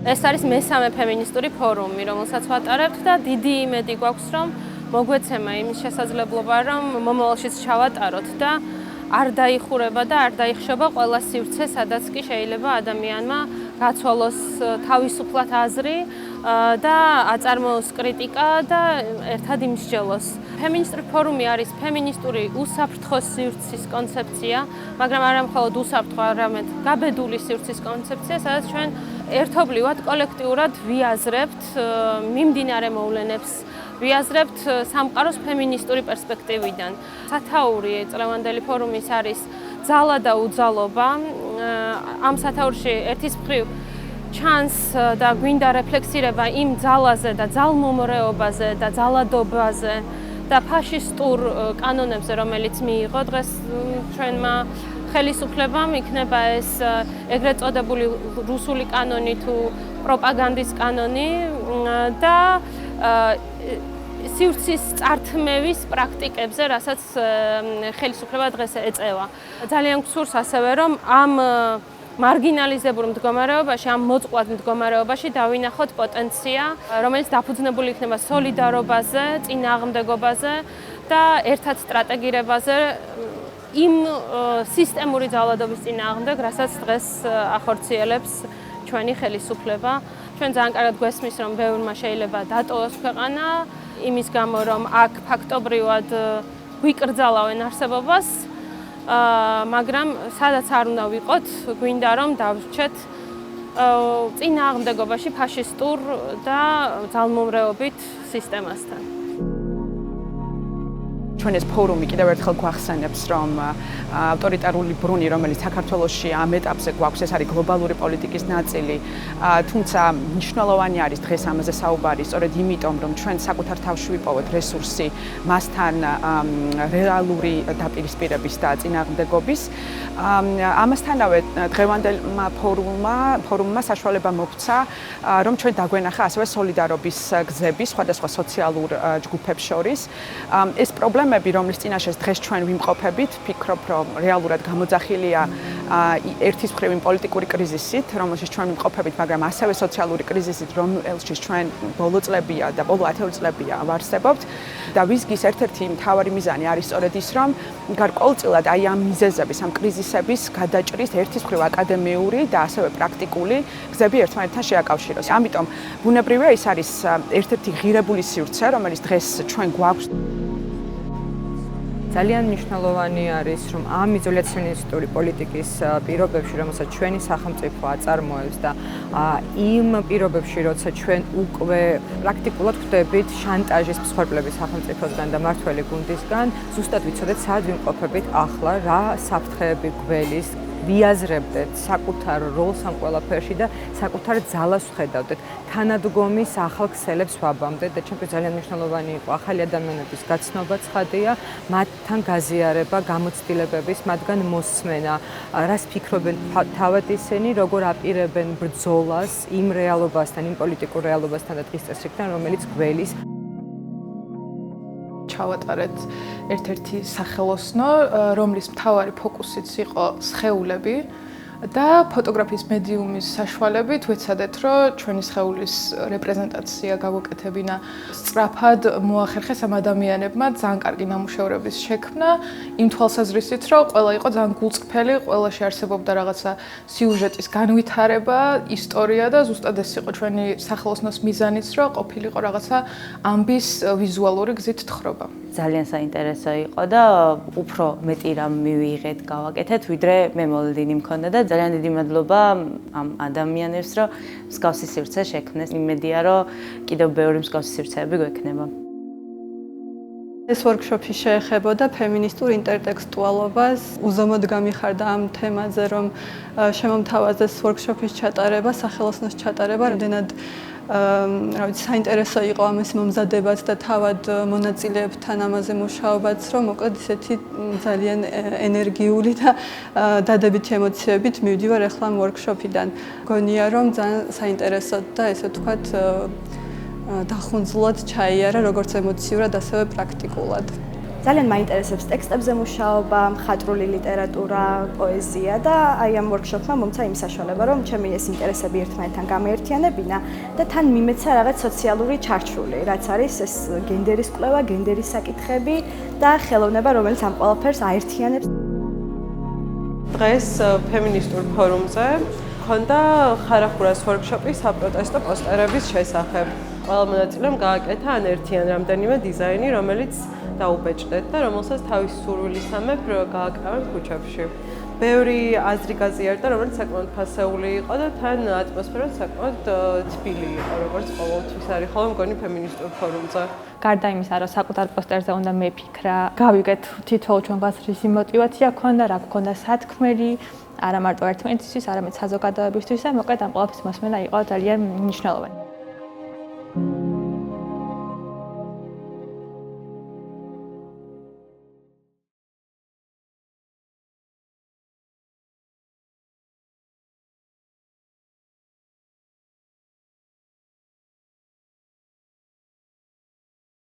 ეს არის მესამე ფემინისტური ფორუმი, რომელსაც ვატარებთ და დიდი იმედი გვაქვს, რომ მოგვეცემა იმის შესაძლებლობა, რომ მომავალშიც ჩავატაროთ და არ დაიხურება და არ დაიხშობა ყველა სივრცე, სადაც კი შეიძლება ადამიანმა გაცვალოს თავისუფლად აზრი და აწარმოოს კრიტიკა და ერთად იმსჯელოს. ფემინისტური ფორუმი არის ფემინისტური უსაფრთხო სივრცის კონცეფცია, მაგრამ არა მხოლოდ უსაფრთხო, არამედ გაბედული სივრცის კონცეფცია, სადაც ჩვენ ერთობლივად კოლექტიურად ვიაზრებთ მიმდინარე მოვლენებს, ვიაზრებთ სამყაროს ფემინისტური პერსპექტივიდან. სათაური წლევანდელი ფორუმის არის ძალა და უძალობა. ამ სათაურში ერთის მხრივ ჩანს და გვინდა რეფლექსირება იმ ძალაზე და ძალმომრეობაზე და ძალადობაზე და ფაშისტურ კანონებზე, რომელიც მიიღო დღეს ჩვენმა ხელისუფლებამ, იქნება ეს ეგრეთ წოდებული რუსული კანონი თუ პროპაგანდის კანონი და სივრცის წართმევის პრაქტიკებზე, რასაც ხელისუფლება დღეს ეწევა. ძალიან გსურს ასევე, რომ ამ მარგინალიზებულ მდგომარეობაში, ამ მოწყვლად მდგომარეობაში დავინახოთ პოტენცია, რომელიც დაფუძნებული იქნება სოლიდარობაზე, წინააღმდეგობაზე და ერთად სტრატეგირებაზე იმ სისტემური ძალადობის წინააღმდეგ, რასაც დღეს ახორციელებს ჩვენი ხელისუფლება. ჩვენ ძალიან კარგად გვესმის, რომ ბევრმა შეიძლება დატოვოს ქვეყანა, იმის გამო, რომ აქ ფაქტობრივად გვიკრძალავენ არსებობას, მაგრამ სადაც არ უნდა ვიყოთ, გვინდა რომ დავრჩეთ წინააღმდეგობაში ფაშისტურ და ძალმომრეობით სისტემასთან. ჩვენ ეს ფორუმი კიდევ ერთხელ გვახსენებს, რომ ავტორიტარული ბრუნი, რომელიც საქართველოში ამ ეტაპზე გვაქვს, ეს არის გლობალური პოლიტიკის ნაწილი, თუმცა მნიშვნელოვანი არის დღეს ამაზე საუბარი, სწორედ იმიტომ, რომ ჩვენ საკუთარ თავში ვიპოვოთ რესურსი მასთან რეალური დაპირისპირების და წინააღმდეგობის. ამასთანავე დღევანდელმა ფორუმმა საშუალება მოგვცა, რომ ჩვენ დაგვენახა ასევე სოლიდარობის გზები სხვადასხვა სოციალურ ჯგუფებს შორის. ეს პრობლემები, რომლის წინაშე დღეს ჩვენ ვიმყოფებით, ვფიქრობ, რომ რეალურად გამოძახილია ერთის მხრივ იმ პოლიტიკური კრიზისით, რომელშიც ჩვენ ვიმყოფებით, მაგრამ ასევე სოციალური კრიზისით, რომელშიც ჩვენ ბოლო წლებია და ბოლო 10 წლებია ვარსებობთ. და ვიზგის ერთ-ერთი მთავარი მიზანი არის სწორედ ის, რომ გარკვეულწილად აი ამ მიზეზების, ამ კრიზისების გადაჭრის ერთის მხრივ აკადემიური და ასევე პრაქტიკული გზები ერთმანეთთან შეაკავშიროს. ამიტომ ბუნებრივია ის არის ერთ-ერთი ღირებული სივრცე, რომელიც დღეს ჩვენ გვაქვს. ძალიან მნიშვნელოვანი არის, რომ ამ იზოლაციონისტური პოლიტიკის პირობებში, რომელსაც ჩვენი სახელმწიფო აწარმოებს და იმ პირობებში, როცა ჩვენ უკვე პრაქტიკულად ხვდებით შანტაჟის მსხვერპლების სახელმწიფოსგან და მართველი გუნდისგან, ზუსტად ვიცოდეთ, სად ვიმყოფებით ახლა, რა საფრთხეები გველის, ვიაზრებდეთ საკუთარ როლს ამ ყველაფერში და საკუთარ ძალას ვხედავდეთ. თანადგომის ახალ ქსელებს ვაბამდეთ და ჩემთვის ძალიან მნიშვნელოვანი იყო ახალი ადამიანების გაცნობა ცხადია, მათთან გაზიარება, გამოცდილებების, მათგან მოსმენა, რას ფიქრობენ თავად ისინი, როგორ აპირებენ ბრძოლას იმ რეალობასთან, იმ პოლიტიკურ რეალობასთან და დღის წესრიგთან, რომელიც გველის. ჩავატარეთ ერთ-ერთი სახელოსნო, რომლის მთავარი ფოკუსიც იყო სხეულები და ფოტოგრაფიის მედიუმის საშუალებით ვეცადეთ, რომ ჩვენი სხეულის რეპრეზენტაცია გავუკეთებინა სწრაფად მოახერხეს ამ ადამიანებმა ძალიან კარგი ნამუშევრების შექმნა, იმ თვალსაზრისით, რომ ყველა იყო ძალიან გულწრფელი, ყველაში არსებობდა რაღაცა სიუჟეტის განვითარება, ისტორია და ზუსტად ეს იყო ჩვენი სახელოსნოს მიზანიც, რომ ყოფილიყო რაღაცა ამბის ვიზუალური გზით თხრობა. ძალიან საინტერესო იყო და უფრო მეტი რამ მივიღეთ, გავაკეთეთ, ვიდრე მე მოლოდინი მქონდა და ძალიან დიდი მადლობა ამ ადამიანებს, რომ მსგავსი სივრცე შექმნეს. იმედია, რომ კიდევ ბევრი მსგავსი სივრცეები გვექნება. ეს ვორქშოპი შეეხებოდა ფემინისტურ ინტერტექსტუალობას. უზომოდ გამიხარდა ამ თემაზე, რომ შემომთავაზეს ვორქშოპის ჩატარება, სახელოსნოს ჩატარება, რამდენად საინტერესო იყო ამის მომზადებაც და თავად მონაწილეებთან ამაზე მუშაობაც, რომ მოკლედ ისეთი ძალიან ენერგიული და დადებითი ემოციებით მივდივარ ახლა ამ ვორქშოპიდან. გონია, რომ ძალიან საინტერესოდ და ესე ვთქვათ დახუნძლად ჩაიარა როგორც ემოციურად, ასევე პრაქტიკულად. ძალიან მაინტერესებს ტექსტებზე მუშაობა, მხატვრული ლიტერატურა, პოეზია და აი ამ ვორქშოპმა მომცა იმ საშუალება, რომ ჩემი ეს ინტერესები ერთმანეთთან გამეერთიანებინა და თან მიმეცა რაღაც სოციალური ჩარჩული, რაც არის ეს გენდერის კვლევა, გენდერის საკითხები და ხელოვნება, რომელიც ამ ყველაფერს აერთიანებს. დღეს ფემინისტურ ფორუმზე მქონდა ხარახურას ვორქშოპი საპროტესტო პოსტერების შესახებ. ყველა მონაწილემ გააკეთა ან ერთიან რამდენიმე დიზაინი, რომელიც დაუბეჭდეთ და რომელსაც თავის სურვილისამებრ გააკრავენ ქუჩებში. ბევრი აზრი გაზიარდა, რომელიც საკმაოდ ფასეული იყო და თან ატმოსფეროც საკმაოდ თბილი იყო, როგორც ყოველთვის არის ხოლმე მგონი ფემინისტურ ფორუმზე. გარდა იმისა, რომ საკუთარ პოსტერზე უნდა მეფიქრა, გავიგეთ თითოეულ ჩვენგანს რისი мотиваცია ქონდა, რა გქონდა სათქმელი, არა მარტო ერთმანეთისთვის, არამედ საზოგადოებისთვის და მოკლედ ამ ყველაფრის მოსმენა იყო ძალიან მნიშვნელოვანი.